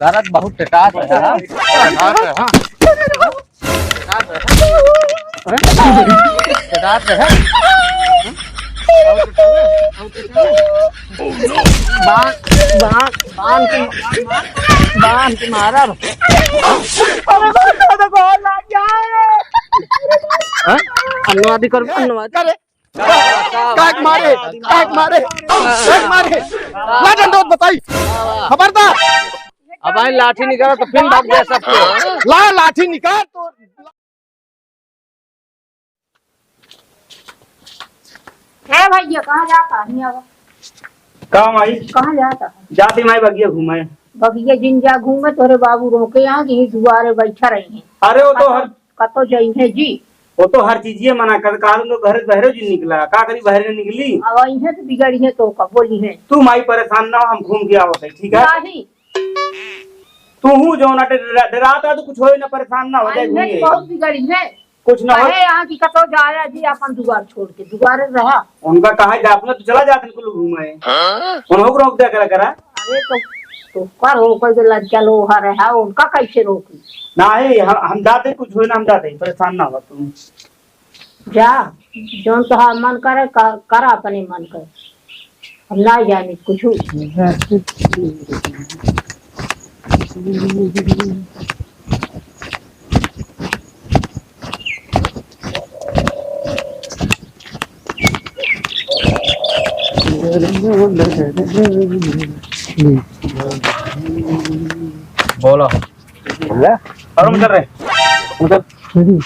दर्द बहुत टिटात है टिटात है बांध के मारा अनुवादी कर अनुवादी काक मारे लाठन बताई खबरदार। अब आई लाठी निकाला तो फिर भाग गया सबको। ला लाठी निकाल तो है भैया कहाँ जाता है? कहाँ माई? कहाँ जाता है? जाती माई बगिया घूमे। बगिया जिन जा घूमे तोरे बाबू रोके यहाँ की दुआरे बैठा रही हैं। अरे वो तो हर कतो जाई है जी। वो तो हर चीज ये मना कर घर बहरे जी निकला का करी बहरे निकली। अब आई है तो बिगड़ी है तो कब बोली है। तू माई परेशान ना हो, हम घूम के आवत है ठीक है। नहीं तू हूँ जो ना डराता तो कुछ हो ना, परेशान ना हो जाए। आई बहुत बिगड़ी है कुछ ना हो यहाँ की कतो जाया जी अपन दुआर छोड़ के दुआरे रहा। उनका कहा जापना तो चला जाते कुल घूमे उन्हों को रोक दिया करा। अरे तो कर रोक लज्जा लोहा रहा उनका कैसे रोकी? नहीं हम जाते कुछ हो ना, हम जाते परेशान ना हो तुम जा जो तो मन करे करा अपने मन करे, हम ना जाने कुछ। बोलो और चल रहे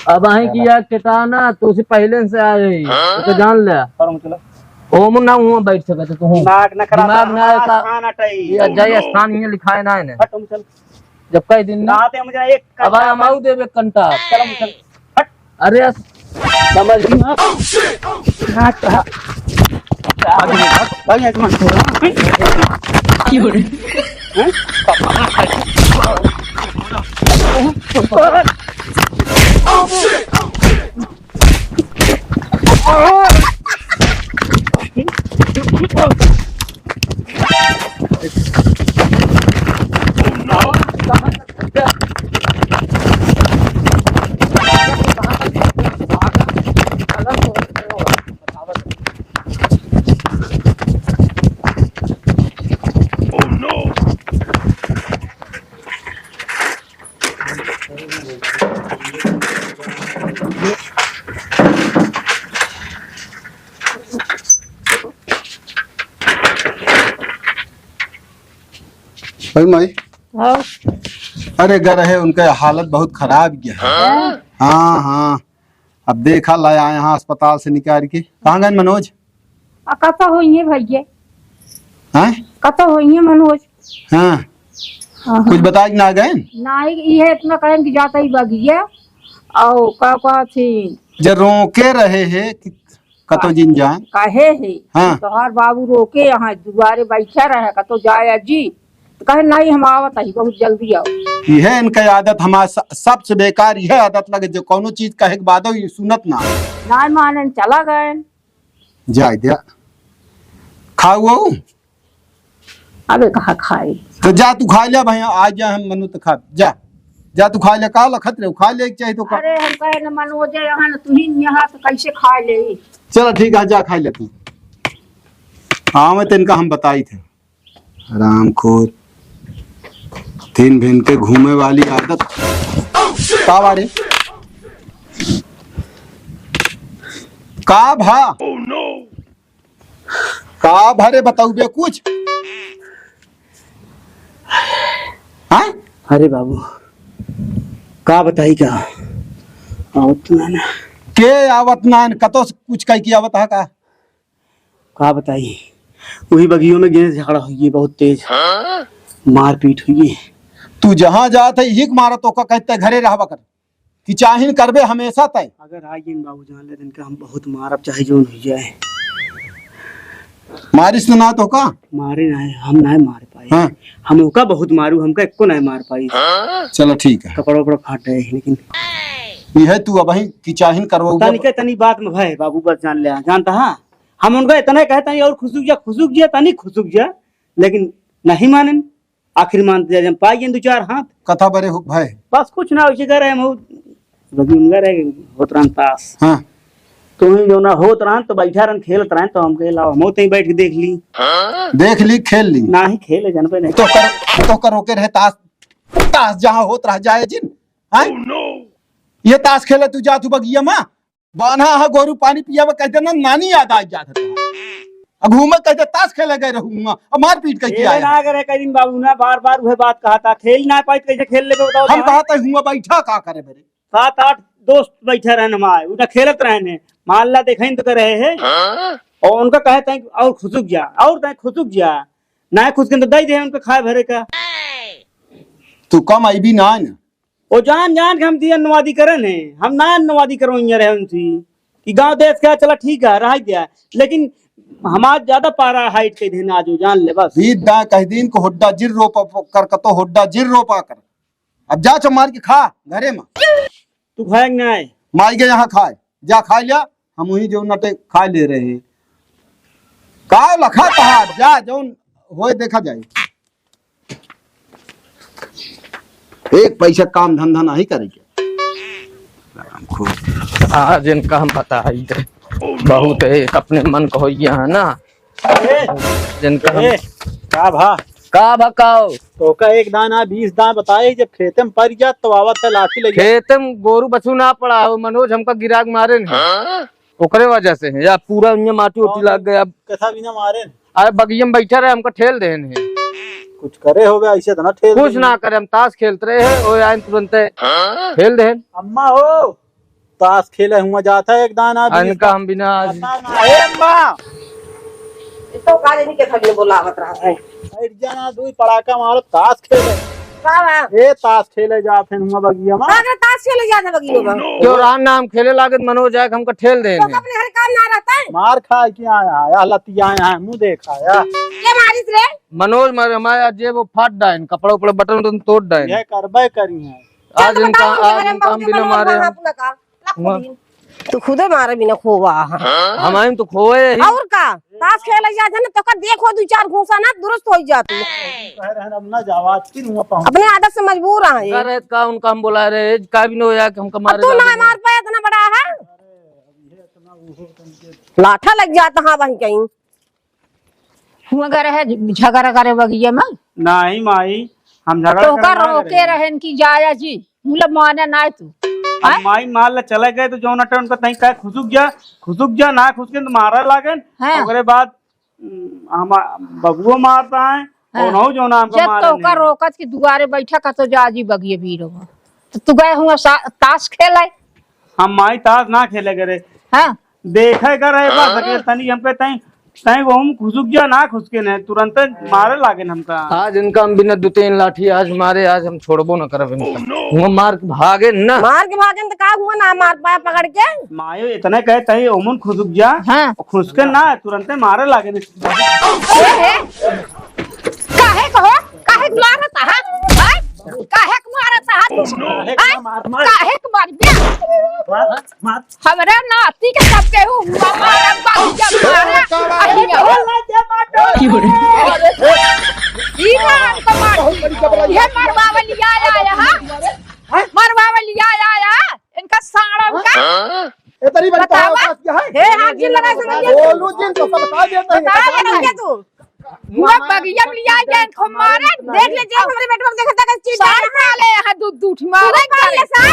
अब आई किया टिटाना तो उसे पहले से आ गई तो जान ले। और चलो ओम ना हुआ बैठ सके तो हूं दिमाग न खराब दिमाग ना का खाना टाई ये जय स्थान ही लिखा है ना इन्हें तुम चल जब कई दिन ना आते मुझे एक अब आया माऊ देवे कंटा। चल चल हट। अरे समझ माई अरे गर है उनका हालत बहुत खराब गया। हाँ हाँ अब देखा लाया यहाँ अस्पताल से निकाल के। कहाँ गए मनोज? कतो हुई है भैया? हैं कतो हुई है मनोज? हाँ कुछ बता ना गए ना ये इतना कहें कि जाता ही बगिया और का थी जब रोके रहे है कि कतो जिन जाए कहे है। हाँ। तो हर बाबू रोके यहाँ दुआरे बैठा रहे कतो जाया जी तो कहे नहीं हम आवत ही बहुत जल्दी आओ। यह इनका आदत हमारा सबसे बेकार यह आदत लगे जो कोनो चीज कहे के बाद ये सुनत ना ना माने चला गए। जाए दिया खाओ अबे कहा खाए तो जा तू खा ले भैया आज जा हम मनु तो खा जा तू खा ले का लखत रे खा ले चाहिए तो अरे हम कहे न मनोज यहाँ न तू ही यहाँ तो कैसे खा ले। चलो ठीक है जा खा ले तू। हाँ मैं तिनका हम बताई थे रामखोर तीन भिन के घूमे वाली आदत का बारे का भा का भरे बताऊ बे कुछ। हाँ अरे बाबू का बताई क्या के आवत नान कतो कुछ कह की आवत है का बताई वही बगियों में गेंद झगड़ा हुई बहुत तेज मारपीट हुई। तू जहाँ जात है यही मारा तो का कहते घरे रहबा कर कि चाहिन करबे हमेशा तय। अगर आई इन बाबू जान ले दिन का हम बहुत मारब चाहे जोन हो जाए मारिस ना तो का मारे ना हम ना मार पाए। हाँ। हम ओका बहुत मारू हमका एको ना मार पाई। चलो ठीक है कपड़ा उपड़ा फाट है लेकिन यह तू अब की चाहिन करवाऊ तनी बात में भाई बाबू बस जान ले जानता हाँ हम उनका इतना कहता और खुशुक जा तनी खुशुक जा लेकिन नहीं मानन आखिर मानते जाए हम पाई दो चार हाथ कथा बरे भाई। बस कुछ ना वैसे करे हम बगी उनगा रहे होत रहन तास हाँ तुम जो ना होत रहन तो बैठा रहन खेलत रहन तो हम कहे लाओ हम तई बैठ के देख ली खेल ली ना ही खेले जन पे नहीं तो कर रोके रहे ताश ताश जहाँ होत रह जाए जिन हाँ ये ताश खेले तू जा तू बगिया माँ बाना हा गोरू पानी पिया में कहते ना नानी याद आ जात घूमे कहते ताश खेले गए रहूंगा और मार पीट कह खेले ना करे कई दिन बाबू ना बार बार वह बात कहा था खेल ना पाई कैसे खेल ले बताओ हम कहते हुआ बैठा का करे मेरे 7-8 दोस्त बैठे रहने हमारे उनका खेलत रहने मान ला देखें तो कर रहे हैं और उनका कहते हैं और खुशुक जा और तय खुशुक जा ना खुश के तो दई दे उनका खाए भरे का तू कम आई भी ना वो जान जान के हम दिया नवादी करन है हम ना नवादी करो रहे उनसी कि गांव देश का चला ठीक है रह दिया लेकिन हमार ज्यादा पारा हाइट के दिन आज जान ले बस बीत दा कह दिन को होड्डा जिर रोपा कर कतो होड्डा जिर रोपा कर अब जा चो मार के खा घरे में तू खाएग ना है माई के यहाँ खाए जा खा लिया हम वही जो नटे खा ले रहे हैं का लखा कहा जा जो होए देखा जाए एक पैसा काम धंधा नहीं करेंगे आज इनका हम बता ही दे बहुत एक अपने मन को है ना जिनका हम का भा का भकाओ तो का एक दाना 20 दाना बताए जब खेते में पड़ जात तो आवत है लाठी लगी खेत में गोरू बछू ना पड़ा हो मनोज हमका गिराग मारे नहीं ओकरे वजह से है या पूरा माटी उटी लग गया कथा भी ना मारे अरे बगिया में बैठा रहे हमका ठेल देन है कुछ करे हो गया ऐसे तो ना ठेल कुछ ना करे हम ताश खेलते रहे हैं और आए तुरंत खेल देन अम्मा हो ताश खेले हुआ जाता है एक दाना इनका हम बिना आज ए अम्मा तो काले नहीं के खगले बोलावत रहा है बैठ जाना दू पड़ाका मारो ताश खेले ए ताश खेले जाते हुआ बगिया में अगर ताश खेले जाता बगियो में क्यों रान नाम खेले लागत मनोज आए हमका ठेल देन तो अपने हर काम ना रहता है मार खा के आया है लतिया आया है मुंह देखाया ये मारिस रे मनोज मारे हमारे आज जेब फाट डाइन कपड़ा उपड़ा बटन उटन तोड़ डाइन ये करबे करी है आज इनका हम बिना मारे तू खुदे मारे बिना खोवा हमारे तो खोए ही और का ताश खेले जाते ना तो का देखो दो चार घूसा ना दुरुस्त हो जाती कह रहे हैं अब ना जावा किन हुआ पाऊं अपने आदत से मजबूर है करे का उनका हम बुला रहे का भी न हो या कि हमका मारे तू ना मार पाया इतना बड़ा है लाठा लग जाता हाँ वहीं कहीं हुआ करे है झगड़ा करे बगिया में नहीं माई हम झगड़ा तो का करना रोके रहन की जाया जी मतलब माने ना तू अब माई माल ला चले गए तो जो नटे उनका तई का खुसुक जा ना खुसके तो मारा लागन हाँ। ओकरे बाद हम बबुओ मारता है और नौ जो नाम का जब मारे तो का रोकत की दुआरे बैठा का तो जा जी बगिया बीरो तो तू गए हुआ ताश खेले हम माई ताश ना खेले करे हाँ देखे कर रहे बस अकेले तनी हमके तई तई वो हम खुसुक जा ना खुसके ने तुरंत मारे लागन हमका आज इनका हम बिना 2-3 लाठी आज मारे आज हम छोड़बो न करब इनका वो मार के भागे ना मार के भागे तो का हुआ ना मार पाया पकड़ के मायो इतने कहे तई ओमन खुसुक जा हाँ खुसके ना तुरंत मारे लागन काहे कहो काहे मारता है काहे मारता है तू काहे मार दिया हमरा नाती के सब के हुआ मारा बाबूजा मारा अहिया ई नाम का मार ये मरवा वाली आया हां मरवा वाली आया इनका साड़ा का ये तरी बड़ी बतावा हे हाथ जी लगा समझ बोलू जिन तो बता देता है बता दे तू हुआ बगिया में लिया गया इनको मारे देख ले जे हमारे बेटवा देखता का चीज साड़ वाले यहाँ दूध मारे ले सर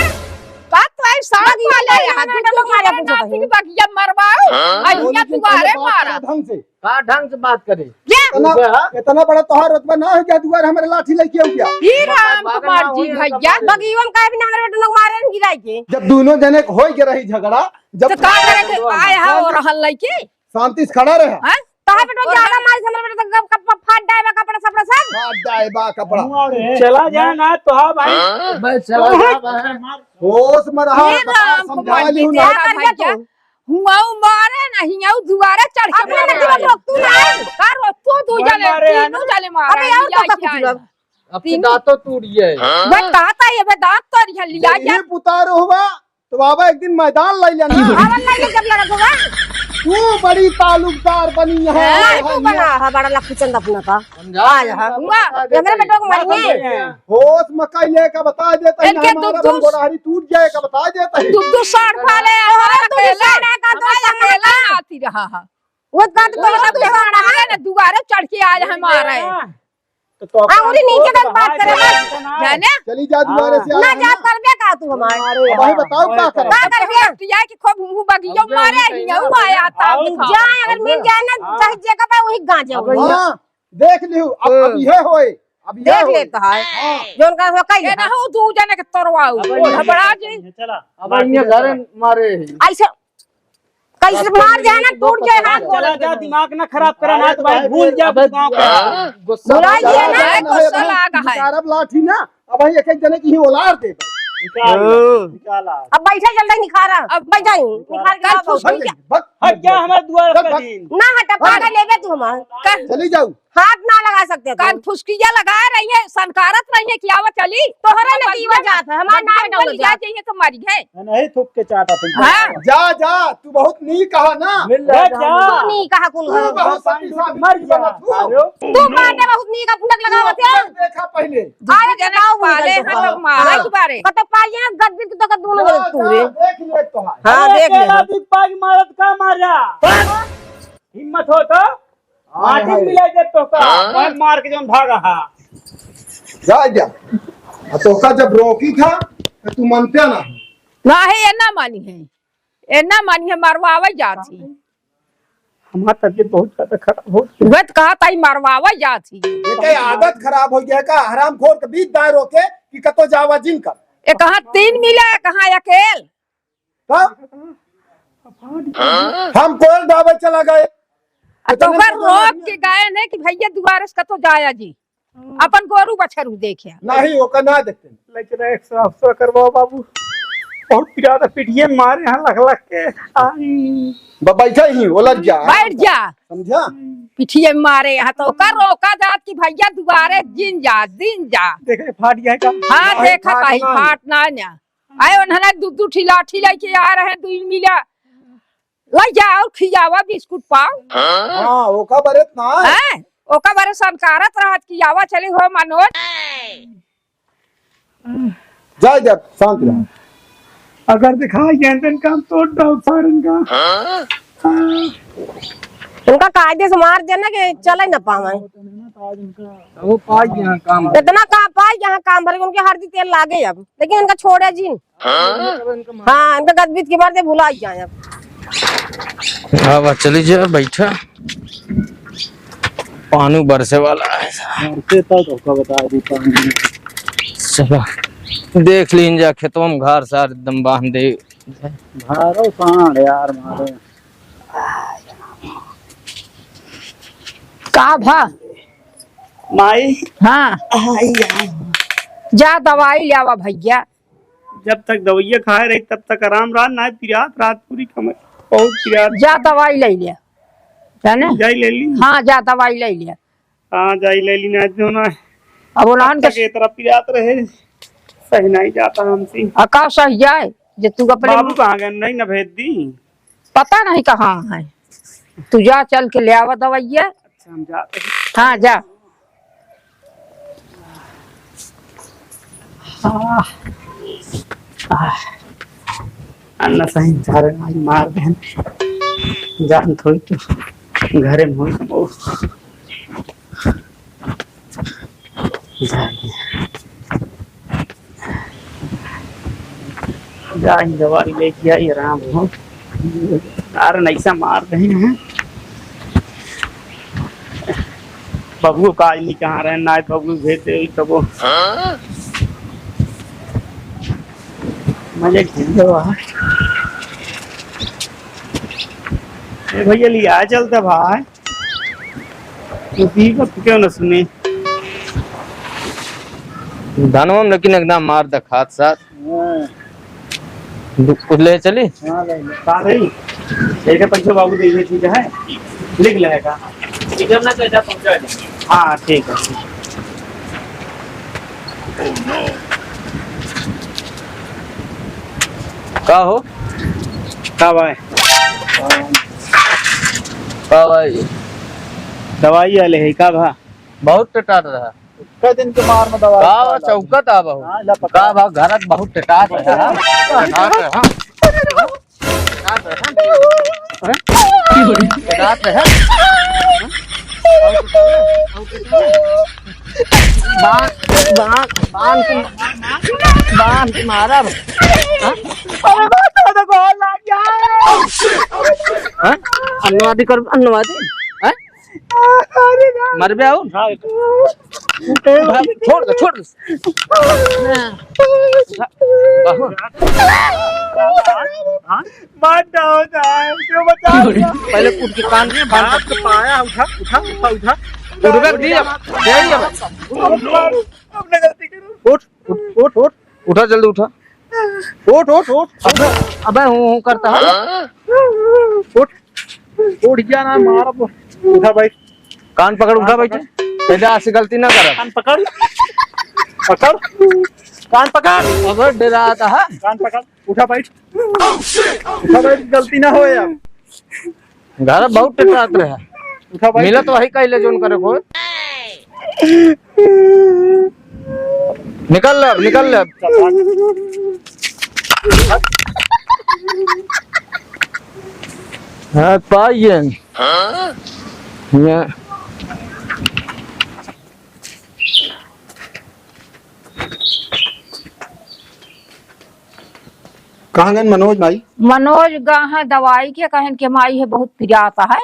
बात तो ऐ साड़ वाले यहाँ दूध मारे नाती की बगिया मरवाओ अहिया दुआरे मारा ढंग से का ढंग से बात करे इतना बड़ा तोहार रुतबा ना हो गया दुआर हमारे लाठी लेके हो गया ही राम कुमार जी भैया बगिया में काहे बिना हमारे बेटवा लोग मारे न गिराई के जब दोनों जने होई के रही झगड़ा जब तो का करे के आए है और रहल लइके शांति से खड़ा रहे हैं ताहे बेटवा ज्यादा मार हमारे बेटवा का फाट जाए कपड़ा सपड़ा सब बात जाए बा कपड़ा चला जाए ना तो हाँ भाई बस चला होश में रहा हे राम समझा कुमार जी लियो देखा ना भैया हुआ मारे नहीं आऊ दुआरे चढ़ के अपने बेटवा रोक तू ना का रो तू जाले तीनों जाले मारा अबे और तो कुछ लोग अब तो दांतों टूट गए मैं कहता ये बे दांत तो यहाँ लिया ये पुतार हुआ तो बाबा एक दिन मैदान ले लेना आवन नहीं जब लगा होगा तू बड़ी तालुकदार बनी है तू बना है बड़ा लक्ष्मी चंद अपना का आ जा हुआ मेरे बेटा को मारेंगे होश मकई लेके बता देता है इनके हमारा दूध- गोड़ारी टूट जाएगा बता देता है दूध साढ़ फाले हमारे अकेला आती रहा है वो काट तो सब ना दुबारा चढ़ के आज हमारे तो अंगूरी नीचे तक बात करे जाने चली जा दोबारा से ना जा कर दे का तू हमारे भाई बताओ क्या करो का कर दिया या कि खूब मुंह बगियो मारे हियां आया था जा अगर मिल जाए ना सही जगह पे वही गांजे हो हाँ देख लियो अब ये होए अब ये देख लेता है जोन का हो कई ये ना हो दू जने के तोरवाऊ घबरा जी चला अब ये घर मारे ऐसे कैसे मार जाए ना टूट जाए हाथ चला जा दिमाग ना खराब करा ना तो भाई भूल जा गाँव का बुलाई दिया ना गुस्सा लागा है निकारब लाठी ना अब भाई एक जने की ही ओलार दे निकाला अब बैठा जल्दी निखारा अब बैठा ही निखार के आओ भग हट जा हमारे द्वार का दिन ना हटा पागा लेबे तू हमार चली जाऊ हाथ ना लगा सकते कान फुसकिया लगा रही है संकारत रही है कि आवा चली तोहरा ने की वजह है हमार नाम डाल जा चाहिए तो मारी है नहीं थूक के चाटा तुम हाँ जा जा तू बहुत नी कहा ना हट जा तू नहीं कहा कुल तू बहुत शक्तिशाली मर जा तू तू मारने बहुत नहीं का फुलक लगावत है देखा पहले आए जना पाले हैं तो मारा के बारे कत पाई ना गद्दी तो का दोनों जने तू रे देख ले तो है हां देख ले दिख पाग मारत का मारा हिम्मत हो तो माटी मिला दे तो का मार के जन भागा हा जा जा तो का जब रोकी था तो तू मानते ना ना है एना मानी है एना मानी है मरवावे जाती हमारा तबीयत बहुत ज्यादा खराब हो वत कहा ताई मरवावे जाती ये आदत खराब हो गया का हरामखोर के बीच दाए रोके कि कतो जावा जिन कर ए कहा तीन मिला कहा अकेल हम कोल दावे चला गए तो कर रोक के गए ने कि भैया दुबारा से कतो जाया जी अपन गोरू बछरू देखे नहीं वो का ना देखते लेकिन 100 करवाओ बाबू बहुत ज्यादा पिटिए मारे यहाँ लग लग के आई बैठा ही उलझ जा बैठ जा समझा पिठिए मारे यहाँ तो कर रोका जात कि भैया दुबारे दिन जा देखे फाट गया का हाँ नहीं, देखा फाट कहीं नहीं। फाट ना आए उन्होंने दू लाठी लेके आ रहे हैं 2 मिला लाई जा और खियावा बिस्कुट पाओ हाँ वो का बरत ना हैं ओका बारे संकारत रहत कि आवा चले हो मनोज जा जा शांत रह अगर दिखाई गए काम तोड़ दो सारन का उनका कायदे से मार देना कि चले न पावे वो पाई यहाँ काम इतना का पाई यहाँ काम भरे उनके हरदी तेल लागे अब लेकिन इनका छोड़े जिन हाँ इनका गदबित के मारते भुला जाए अब हाँ चली जा बैठा पानी बरसे वाला है तो बता दी चलो देख लीन जा खेतों में घर सार एकदम बांध दे भारो सांड यार मारे का भा माई हाँ जा दवाई ले आवा भैया जब तक दवाइयाँ खाए रही तब तक आराम रहा ना पिरात रात पूरी कमर बहुत पिरात जा दवाई ले लिया जाने जाई ले ली हाँ जा दवाई ले लिया हाँ जाई ले ली ना जो ना अब उन्होंने तक ये तरह पिरात रहे सही नहीं जाता हमसे अका सही जाए जे तू अपने बाबू कहाँ गए नहीं ना भेज दी पता नहीं कहाँ है तू जा चल के ले आवा दवाइया अच्छा हम जाते हैं। हाँ जा अन्ना सही सारे आज मार देन जान थोड़ी तो घरे में होई ओ जाई दवाई लेके आई आराम हो यार नैसा मार रहे हैं बबू का आज नहीं कहाँ रहे ना बबू भेज दे तब मजे खेल भैया लिया चलता भाई क्यों न सुने धनवा में लेकिन एकदम मार द खात साथ कुछ ले चली ठीक है पंचो बाबू देखिए ठीक है लिख लेगा हाँ ठीक है का हो कब आए का भाई दवाई वाले है का भा बहुत टटाट रहा कई दिन के मार में दवाई का चौकत आ बहुत हाँ, ला पका। का भाव घरत बहुत टटाट रहा टटाट रहा टटाट रहा बांध के मारा अन्नवादी कर अन्नवादी मर बे आओ छोड़ दे पहले कूद के कान में बांध के पाया उठा उठबे दी अब अपने गलती करो उठ उठा जल्दी उठा उठ अबे हूँ करता है उठ गया ना मार उठा भाई कान पकड़ उठा बैठे पहले ऐसी गलती ना कर कान पकड़ कान पकड़ अगर डराता है कान पकड़ उठा बैठ गलती ना हो यार घर बहुत टकरात रहे उठा बैठ मिला तो वही कहले जोन करे को निकल ले अब। हाँ पाइन ये कहाँ गए मनोज भाई? मनोज गाह दवाई के कहन के माई है बहुत पिराता है।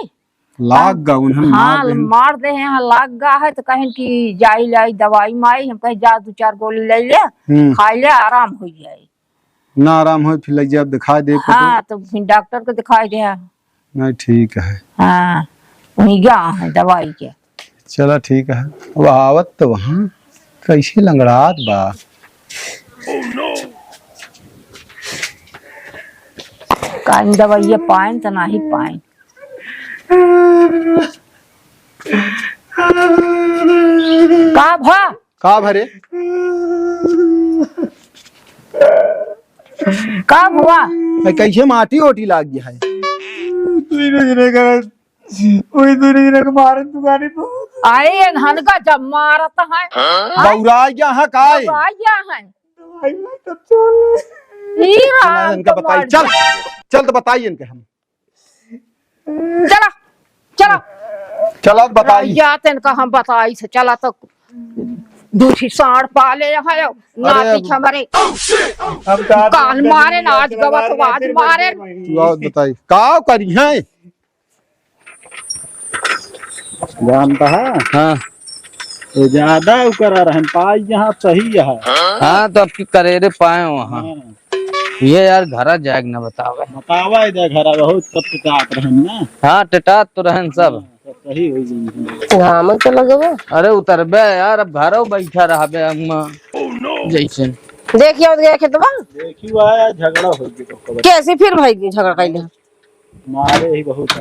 लाग गा उन्हें हाँ मार दे यहाँ लाग गा है तो कहन की जाई लाई दवाई माई हम कहे जा 2-4 गोली ले ले खाई ले आराम हो जाए ना आराम हो फिर लग जाए दिखाई दे हाँ तो फिर डॉक्टर को दिखाई दे नहीं ठीक है हाँ वही गा है दवाई के चला ठीक है अब आवत तो वहाँ कैसे लंगड़ात बा कान दवाई पाए तो ना ही पाए का भरे का हुआ भाई कैसे माटी ओटी लाग गया है आए हन का जब मारता है बौरा यहाँ का है इनका बताइए चल तो बताइए इनके हम चला चला चलो बताइए जाते इनका हम बताई से चला तो दूसरी साड़ पाले है नाती हमारे कान मारे ना आज गवत आज मारे बताइए का करी है जानता है हाँ तो ज्यादा करा रहे पाई यहाँ सही है हाँ तो आपकी करेरे पाए वहाँ ये यार घर जाएग न बतावे बतावा इधर घर बहुत सब टिकात रहे ना हाँ टटात तो रहन सब सही हो गई हाँ तो लगे अरे उतरबे यार अब घरों बैठा रहा बे अम्मा जैसे देखिए गया खेतवा देखी आया झगड़ा हो गया कैसे फिर भाई झगड़ा कैले मारे ही बहुत है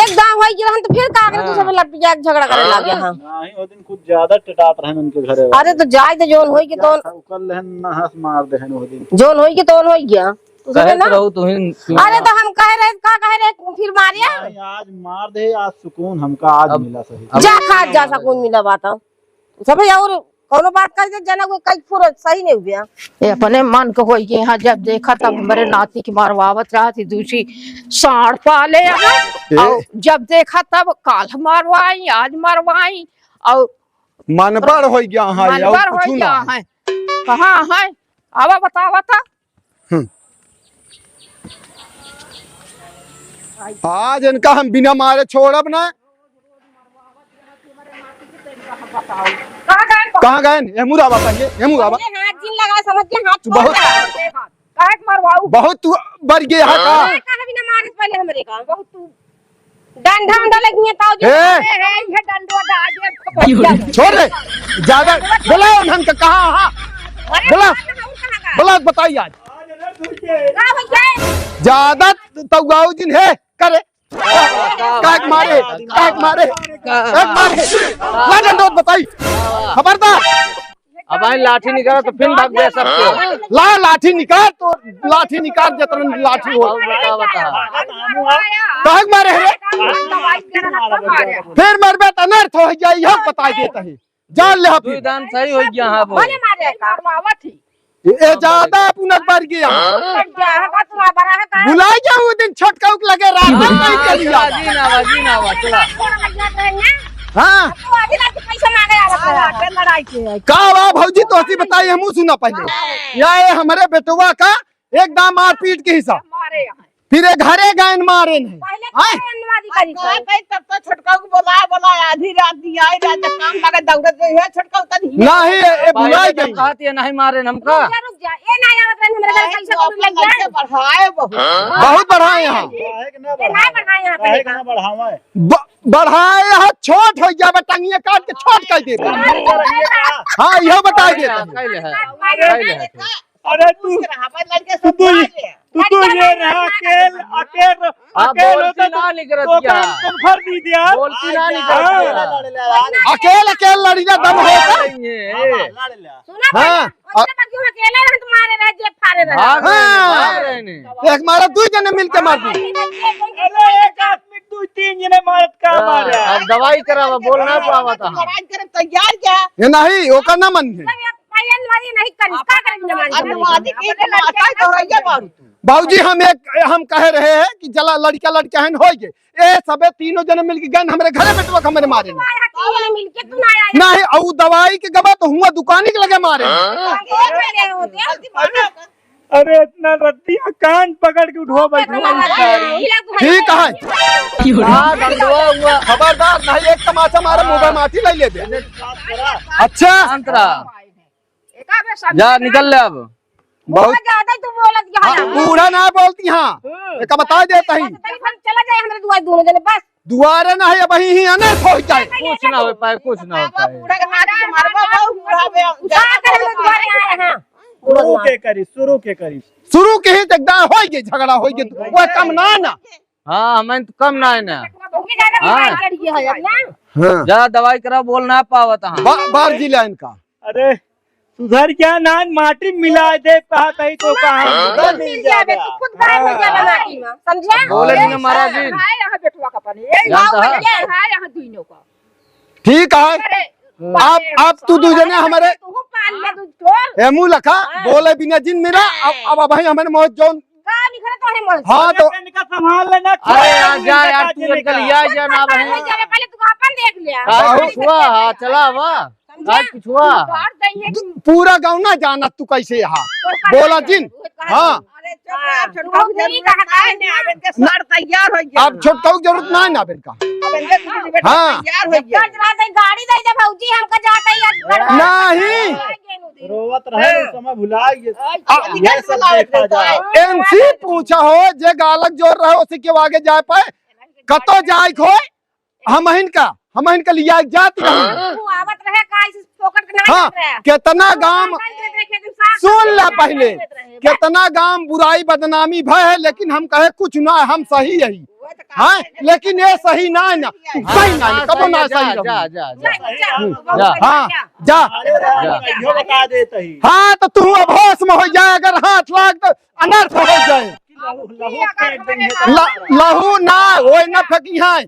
एक दाव भाई गिरहन तो फिर का करे तू सब लट जाके झगड़ा करे लग गया हां नहीं वो दिन कुछ ज्यादा टटात रहे उनके घरे अरे तो जाय तो जोन होई के तो कल लहन नहस मार देहन वो दिन जोन होई के तो होई गया कहे तो रहू तू अरे तो हम कह रहे का कह रहे फिर मारिया नहीं, आज मार दे आज सुकून हमका आज मिला सही जा खा जा सकून मिला बात सब और कोनो बात कर दे जना कोई कई पूरा सही नहीं हुआ ये अपने मन को होई के यहाँ जब देखा तब मेरे नाती की मारवावत रहा थी दूसरी साड़ पाले और जब देखा तब काल मारवाई आज मारवाई और मन पर हो गया हाँ मन पर हो गया है कहाँ है आवा बतावा था आज इनका हम बिना मारे छोड़ब ना कहाँ गए एमुराबा कहिए एमुराबा हाथ जिन लगा समझ के हाथ तू बहुत काहे मारवाऊ बहुत तू बढ़ गया है का कहां बिना मारे पहले हमरे का बहुत तू डंडा डंडा लगी ताऊ जी ये डंडो डाल छोड़ दे ज्यादा बोला हम का कहां हां बोला बताइए आज ज्यादा तौगाऊ जिन है करे काक मारे ला डंडोत बताई खबरदार अब आई लाठी निकाला तो फिर भाग गए सबके। ला लाठी निकाल, तो लाठी निकाल जतन लाठी हो। बता बता कहक मारे रे, फिर मरबे त अनर्थ हो जाई, हम बता देता है। जान ले तू दान सही हो गया हां वो। बोले मारे कारवावत ही ए ज्यादा पुनक बढ़ गया। बुलाई जा वो दिन छोटका उक लगे रात में नहीं करिया। जी ना चला। हां पैसा मांगे आ लड़ाई के का बा भौजी तो हसी बताई, हमू सुना पहले। या ये हमारे बेटुआ का एकदम मार पीट के हिसाब, मारे यहाँ फिर घरे गायन मारे नहीं। पहले अनुवादी करी तब तो छोटका को बोला आधी रात दी आई रात काम लगा दौड़त है छोटका उतन ही नहीं ए बुलाई गई। कहती है नहीं मारे हमका। रुक जा ए ना आवत रहे हमरे घर पैसा को लग जाए बढ़ाए बहुत बढ़ाए यहाँ, ए ना बढ़ाए यहाँ पे बढ़ाए यहाँ छोट हो जाए, टंगिया काट के छोट कर दे। हाँ यह बता देता हूँ। कैले है अरे तू ये रहा अकेल होता ना निकरत तो क्या तुम फर दी दिया बोलती ना निकरत अकेले अकेले दम होता। सुना हाँ। उसने बाकी अकेले रह तुम्हारे रह जे फारे रह भाग हाँ। रहे ने। एक मारा दो जने मिलके मार दी। अरे एक आदमी दो तीन जने मारत का मारे अब दवाई करावा बोलना पावा था। तैयार क्या ये नहीं ओका ना मन है। पहले अनुवादी नहीं करी का करेंगे अनुवादी की माता गौरैया बारू बाबूजी हम कह रहे हैं कि जला लड़का लड़का हन हो गए, ए सबे तीनों जने मिलके गन हमरे घरे बेटवा के हमरे मारे मिल के तू ना आया नहीं। औ दवाई के गबा तो हुआ दुकानी के लगे मारे। अरे इतना रद्दिया कान पकड़ के उठो बैठो ठीक है गंदवा हुआ खबरदार नहीं, एक तमाचा मारे मुंह में माटी ले ले दे। अच्छा अंतरा जा निकल ले अब। बहुत ज्यादा तू बोलत हाँ, बूढ़ा ना बोलती। हाँ एक बता देता ही चला जाए हमरे दुआ दोनों जने बस दुआरे नहीं अब ही अनर्थ हो जाए। कुछ ना हो पाए कुछ ना हो पाए। बूढ़ा के मार मारबा बहु बूढ़ा में का करे दुआरे आए हैं शुरू के करी शुरू के ही एकदम हो गई झगड़ा हो गई, वो कम ना। हाँ हमें तो कम ना है ना। बहुत ज्यादा लड़ाई करी है अब ना हाँ जा दवाई करा बोलना पावत हाँ। बार जिला इनका अरे सुधर क्या ना माटी मिला दे कहा तही तो कहा मिल जावे तू खुद गाय हो जावे माटी में समझे बोले नहीं ना महाराज जी। हां यहां बेटवा का पानी ए जानता है? हां यहां दुइनो का ठीक है। आप तू दूजने हमारे तू पाल ले दूध छोड़ एमू लखा बोले बिना जिन मेरा अब भाई हमारे मौत जोन। का निखरे तो है मोल हाँ तो का संभाल लेना। अरे यार जा यार तू निकल या जा ना हो बहन। जावे पहले तू अपन देख लिया आज कुछ हुआ हाँ चला वाह आज कुछ हुआ। बाहर दई है पूरा गाँव ना जाना तू कैसे यहाँ बोला जिन। हाँ अरे छोटका जरूर है ने अब इनके सर तैयार हो गया। अब छोटका की जरूरत ना ना बेटा। अब इनके बेटा हाँ। तैयार हो गया। चल रात गाड़ी दे दे भौजी हमका जाता ही नहीं रोवत रहे समय भुला ये सब देखा जाए एमसी पूछा हो जे गालक जोर रहे उसी के आगे जाए पाए कतो जाए खो हम इनका लिया जाती रही। तू आवत रहे का इस पोकट के हाँ ना रहे कितना गांव सुन ला पहले कितना गांव बुराई बदनामी भय है, लेकिन हम कहे कुछ ना हम सही यही हाँ, लेकिन ये सही ना है ना तू सही ना है, कबो ना सही जा रहू। जा जा हाँ जा यो बता देते ही हाँ तो तू अब होश में हो जाए, अगर हाथ लाग तो अनर्थ हो जाए। लहू ना वो न फेंकी है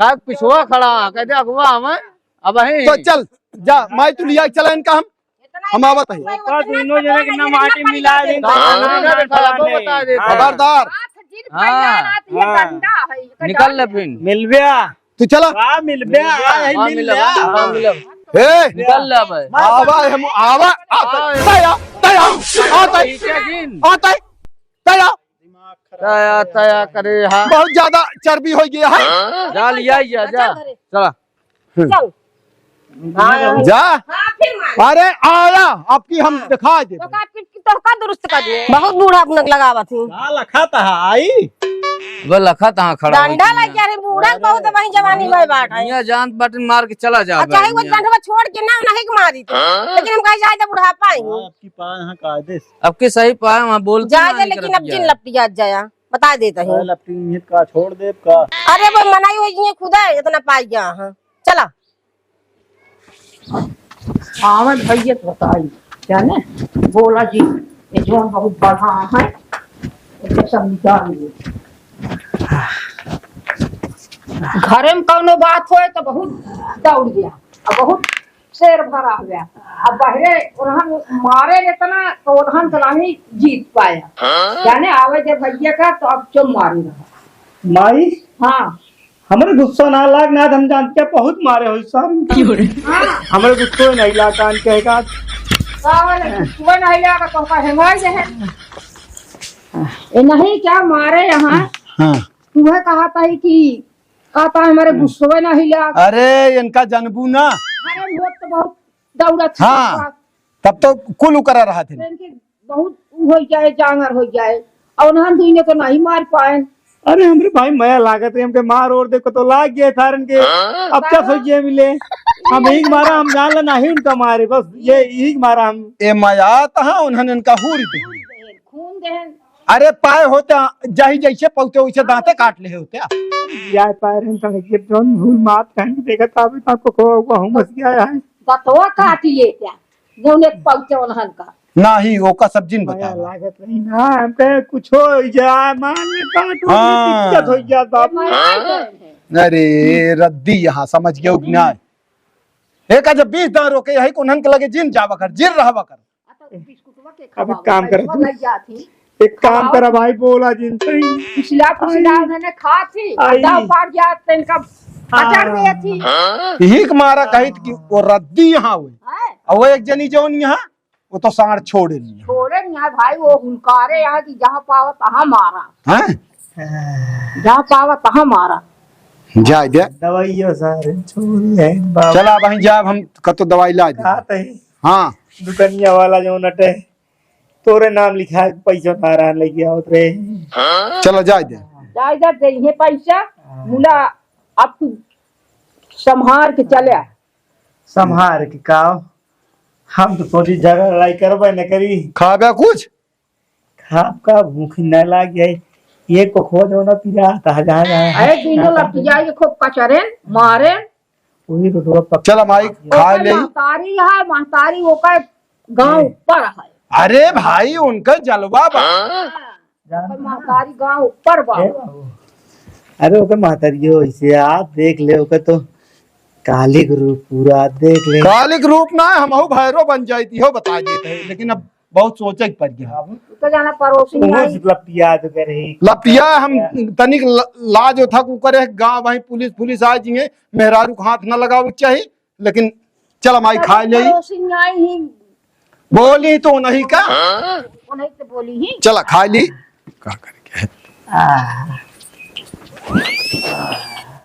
का पिछुआ खड़ा कहते अगवा हमें अब तो चल जा माई तू लिया चला इनका हम आवत है। दोनों जने के ना माटी मिला दे बता दे खबरदार निकल ले फिर मिल गया तू चला हाँ मिल गया हाँ मिलब ए निकल ले अब आवा हम आवा तया तया आता आता तया तया तया करे हाँ बहुत ज्यादा चर्बी हो गया है। जा लिया जा चला चल जा हां फिर मार अरे आया आपकी हम दिखा दे तो का दुरुस्त कर दिए बहुत बूढ़ा अपने लगावा थी लखा था आई वो लखा तहाँ खड़ा डंडा लग गया रे बूढ़ा बहुत वही जवानी गए बाट है यहाँ जान बटन मार के चला जा अच्छा ही वो डंडा छोड़ के ना नहीं के मारी थी लेकिन हम कहीं जाए तो बुढ़ापा ही आपकी पास यहाँ का आदेश अब के सही पाए वहाँ बोल जाए लेकिन अब जिन लपटिया जाया बता देता हूँ लपटी का छोड़ दे का अरे वो मनाई हुई है खुदा इतना पाई गया हाँ चला हाँ मैं भैया तो बताई जाने बोला जी ये जोन बहुत बढ़ा है ये सब निकाल लिए घरे में कौनो बात होए तो बहुत दौड़ गया और बहुत शेर भरा हुआ अब बहरे उन्हन मारे इतना तो उन्हन तो नहीं जीत पाया जाने आवे जब भैया का तो अब चुप मारी रहा माई हाँ हमारे गुस्सा ना लाग ना हम जानते हैं बहुत मारे हो सर हमारे गुस्सा नहीं लाग कान कहेगा सुबह नहीं लगा तो हेमाई है ये नहीं क्या मारे यहाँ हाँ तुम्हें कहा था कि कहता हमारे गुस्से नहीं लगा अरे इनका जनबू ना अरे मोट तो बहुत दौड़त हाँ तब तो कुल करा रहा थे इनके बहुत हो जाए जांगर हो जाए और उन्होंने दुनिया तो नहीं मार पाए अरे हमरे भाई मया लागत है हमके मार और देखो तो लाग गए थारन के अब क्या सोचिए मिले हम एक मारा हम जान ला नहीं उनका मारे बस ये एक मारा हम ए माया तहा उन्होंने इनका हूर दे खून देहन अरे पाए होते जही जैसे पहुंचे वैसे दांते काट ले होते यार पाए रहे तो ये जोन भूल मात कहने देखा था अभी आपको को हूं मस गया है बतवा काट लिए क्या जो ने पहुंचे उन्हन का ना ही वो का सब्जी मया बता लागत नहीं ना हम कहे कुछ हो जाए मान ले काटो हाँ। दिक्कत हो गया बाप अरे रद्दी यहाँ समझ गए न्याय एक जब 20 दान रोके यही को उन्हन के लगे जिन जावा कर जिन रहवा कर अब एक काम कर तू जाती एक काम करा भाई बोला जिन से पिछला उन्होंने खा थी आई। दाव पार जात इनका अचार में थी ही मारा कही कि वो रद्दी यहाँ हुई है और वो एक जनी जो यहाँ वो तो साढ़ छोड़ रही छोड़े यहाँ भाई वो हुनकारे यहाँ की जहाँ पावा तहाँ मारा है जहाँ पावा तहाँ मारा जाए दे दवाइयो सारे छोड़ है बाप चला भाई जाब हम कतो दवाई ला दे खाते हैं हाँ दुकानिया वाला जो नटे तोरे नाम लिखा है पैसा तारा लग गया उतरे चलो जाए दे जायदा दे पैसा मुला अब तू संभार के चले संभार के काओ हम तो थोड़ी जगह लड़ाई करबे न करी खाबे कुछ खाप का भूख न लाग गई ये को खोज होना पिला ता जा अरे तीनों लपट जाएंगे खूब कचरे मारे वही रोडवा पक चल माई खा ले महतारी है महतारी वो का गाँव ऊपर है अरे भाई उनका जलवा बा महतारी गाँव ऊपर बा अरे ओके महतरियो ऐसे आप देख ले ओके तो काली ग्रुप पूरा देख ले कालिक रूप ना हम भैरो बन जाती हो बता देते हैं लेकिन अब बहुत सोचे पड़ गया तो जाना पड़ोसी वो मतलब याद करे लपिया हम तनिक लाज था करे गांव भाई पुलिस पुलिस आ जिए मेहरारू को हाथ न लगावे चाहिए लेकिन चल माई खा ले पड़ोसी आई ही बोली तो नहीं का उन्हें तो बोली ही चला खा ली का करके